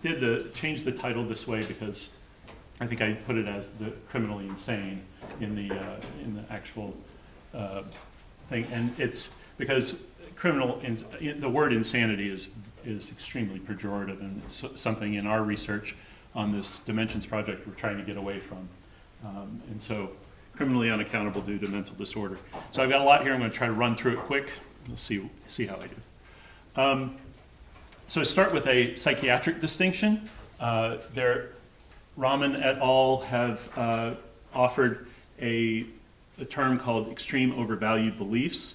changed the title this way because I think I put it as the criminally insane in the actual thing, and it's because the word insanity is extremely pejorative, and it's something in our research on this Dimensions project we're trying to get away from, and so criminally unaccountable due to mental disorder. So I've got a lot here. I'm going to try to run through it quick. We'll see how I do. So I start with a psychiatric distinction. Rahman et al. Have offered a term called extreme overvalued beliefs,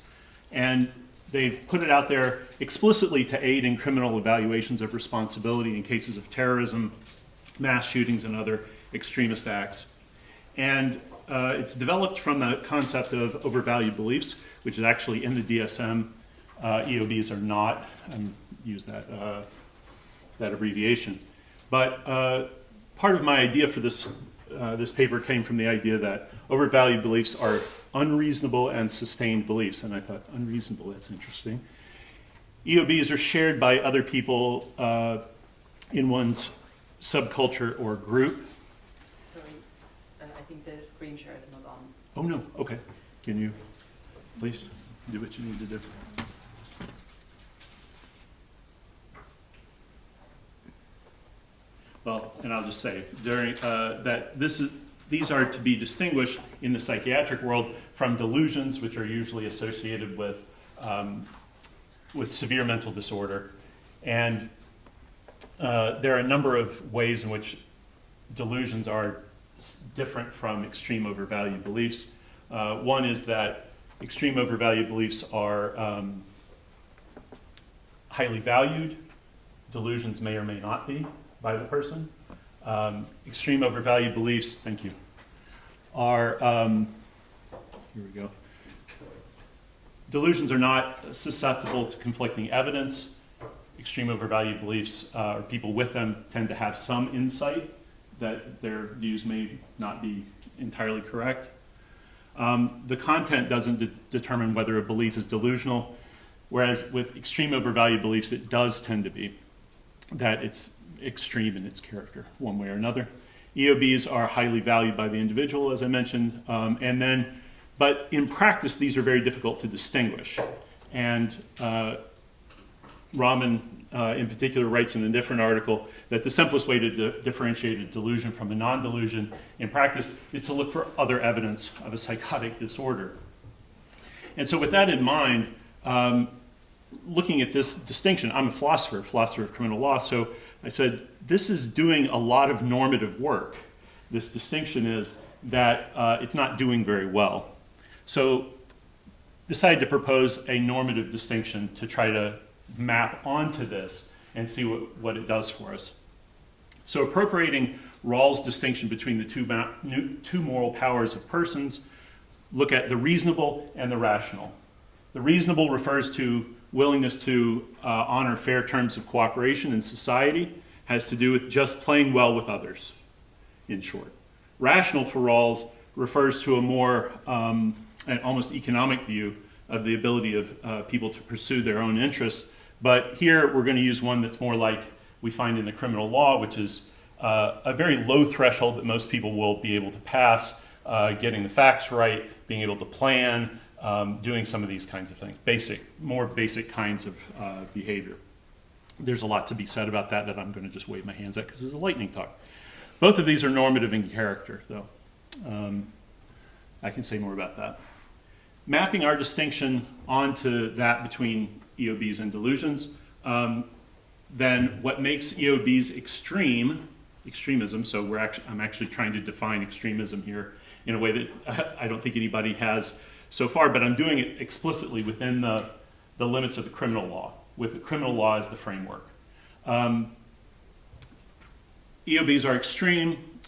and they've put it out there explicitly to aid in criminal evaluations of responsibility in cases of terrorism, mass shootings, and other extremist acts. And it's developed from the concept of overvalued beliefs, which is actually in the DSM. EOBs are not. Use that abbreviation. But part of my idea for this paper came from the idea that overvalued beliefs are unreasonable and sustained beliefs. And I thought, unreasonable, that's interesting. EOBs are shared by other people in one's subculture or group. Sorry, I think the screen share is not on. Oh no, okay. Can you please do what you need to do? Well, and I'll just say these are to be distinguished in the psychiatric world from delusions, which are usually associated with severe mental disorder. And there are a number of ways in which delusions are different from extreme overvalued beliefs. One is that extreme overvalued beliefs are highly valued. Delusions may or may not be by the person. Extreme overvalued beliefs, thank you, are, here we go. Delusions are not susceptible to conflicting evidence. Extreme overvalued beliefs, or people with them, tend to have some insight that their views may not be entirely correct. The content doesn't determine whether a belief is delusional, whereas with extreme overvalued beliefs, it does tend to be that it's extreme in its character, one way or another. EOBs are highly valued by the individual, as I mentioned, but in practice, these are very difficult to distinguish. And Rahman, in particular, writes in a different article that the simplest way to differentiate a delusion from a non-delusion in practice is to look for other evidence of a psychotic disorder. And so with that in mind, looking at this distinction, I'm a philosopher of criminal law, so I said, this is doing a lot of normative work. This distinction is that it's not doing very well. So decided to propose a normative distinction to try to map onto this and see what it does for us. So appropriating Rawls' distinction between the two moral powers of persons, look at the reasonable and the rational. The reasonable refers to willingness to honor fair terms of cooperation in society, has to do with just playing well with others, in short. Rational for Rawls refers to a more an almost economic view of the ability of people to pursue their own interests. But here we're going to use one that's more like we find in the criminal law, which is a very low threshold that most people will be able to pass, getting the facts right, being able to plan, doing some of these kinds of things, more basic kinds of behavior. There's a lot to be said about that I'm going to just wave my hands at because it's a lightning talk. Both of these are normative in character, though. I can say more about that. Mapping our distinction onto that between EOBs and delusions, then what makes EOBs extremism, so I'm actually trying to define extremism here in a way that I don't think anybody has so far, but I'm doing it explicitly within the limits of the criminal law, with the criminal law as the framework. EOBs are extreme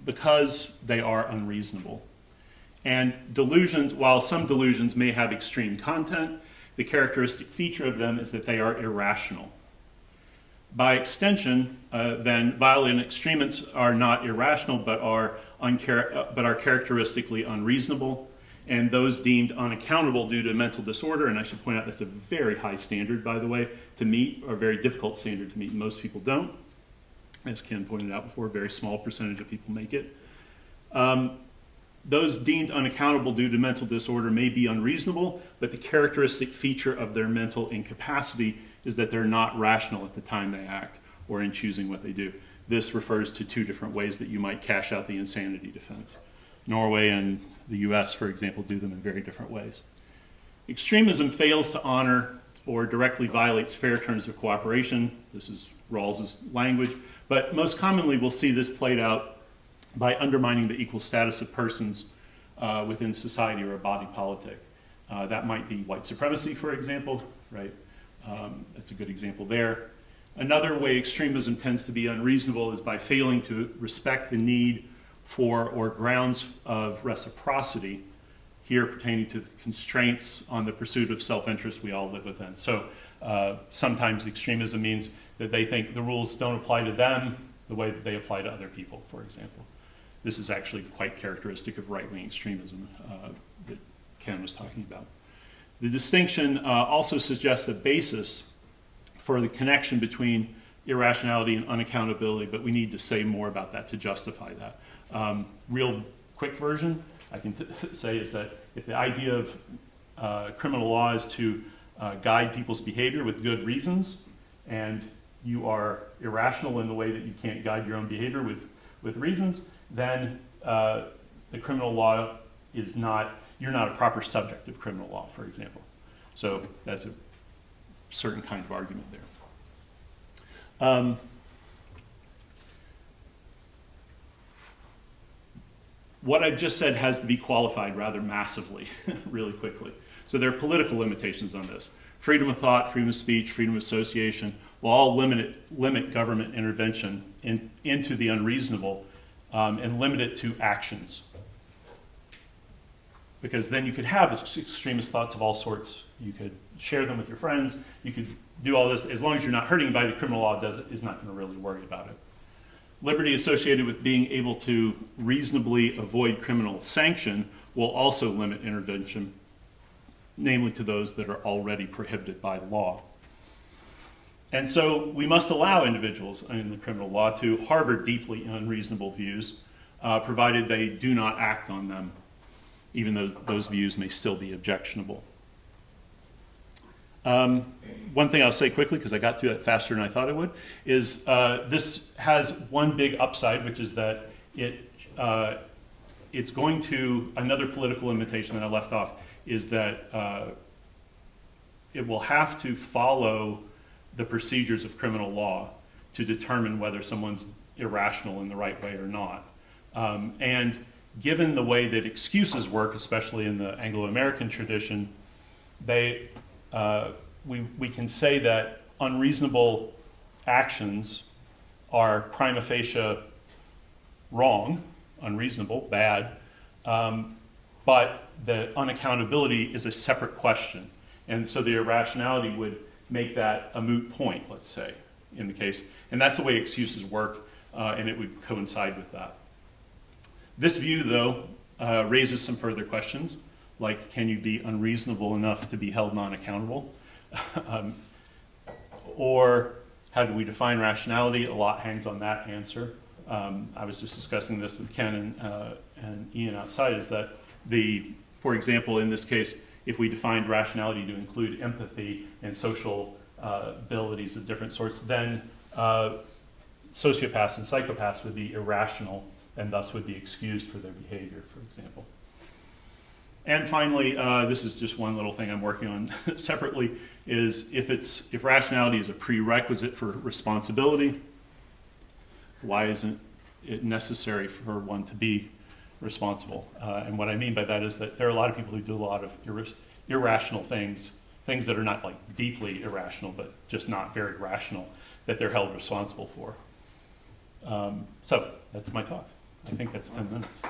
because they are unreasonable. And delusions, while some delusions may have extreme content, the characteristic feature of them is that they are irrational. By extension, then, violent extremists are not irrational, but are characteristically unreasonable. and those deemed unaccountable due to mental disorder, and I should point out that's a very high standard, by the way, to meet, or a very difficult standard to meet, and most people don't. As Ken pointed out before, a very small percentage of people make it. Those deemed unaccountable due to mental disorder may be unreasonable, but the characteristic feature of their mental incapacity is that they're not rational at the time they act or in choosing what they do. This refers to two different ways that you might cash out the insanity defense. Norway and the US, for example, do them in very different ways. Extremism fails to honor or directly violates fair terms of cooperation. This is Rawls's language, but most commonly we'll see this played out by undermining the equal status of persons within society or a body politic. That might be white supremacy, for example, right? That's a good example there. Another way extremism tends to be unreasonable is by failing to respect the need for or grounds of reciprocity, here pertaining to the constraints on the pursuit of self-interest we all live within. So sometimes extremism means that they think the rules don't apply to them the way that they apply to other people, for example. This is actually quite characteristic of right-wing extremism that Ken was talking about. The distinction also suggests a basis for the connection between irrationality and unaccountability, but we need to say more about that to justify that. Real quick version I can say is that if the idea of criminal law is to guide people's behavior with good reasons, and you are irrational in the way that you can't guide your own behavior with reasons, then the criminal law is not, you're not a proper subject of criminal law, for example. So that's a certain kind of argument there. What I've just said has to be qualified rather massively, really quickly. So there are political limitations on this. Freedom of thought, freedom of speech, freedom of association will all limit government intervention into the unreasonable and limit it to actions. Because then you could have extremist thoughts of all sorts. You could share them with your friends. You could do all this. As long as you're not hurting anybody, the criminal law is not going to really worry about it. Liberty associated with being able to reasonably avoid criminal sanction will also limit intervention, namely to those that are already prohibited by law. And so we must allow individuals in the criminal law to harbor deeply unreasonable views, provided they do not act on them, even though those views may still be objectionable. One thing I'll say quickly, because I got through that faster than I thought I would, is this has one big upside, which is that it's going to, another political limitation that I left off, is that it will have to follow the procedures of criminal law to determine whether someone's irrational in the right way or not. And given the way that excuses work, especially in the Anglo-American tradition, we can say that unreasonable actions are prima facie wrong, unreasonable, bad, but the unaccountability is a separate question. And so the irrationality would make that a moot point, let's say, in the case. And that's the way excuses work, and it would coincide with that. This view, though, raises some further questions, like can you be unreasonable enough to be held non-accountable? Or how do we define rationality? A lot hangs on that answer. I was just discussing this with Ken and Ian outside, is that for example, in this case, if we defined rationality to include empathy and social abilities of different sorts, then sociopaths and psychopaths would be irrational and thus would be excused for their behavior, for example. And finally, this is just one little thing I'm working on separately, is if rationality is a prerequisite for responsibility, why isn't it necessary for one to be responsible? And what I mean by that is that there are a lot of people who do a lot of irrational things that are not like deeply irrational, but just not very rational, that they're held responsible for. So that's my talk. I think that's 10 minutes.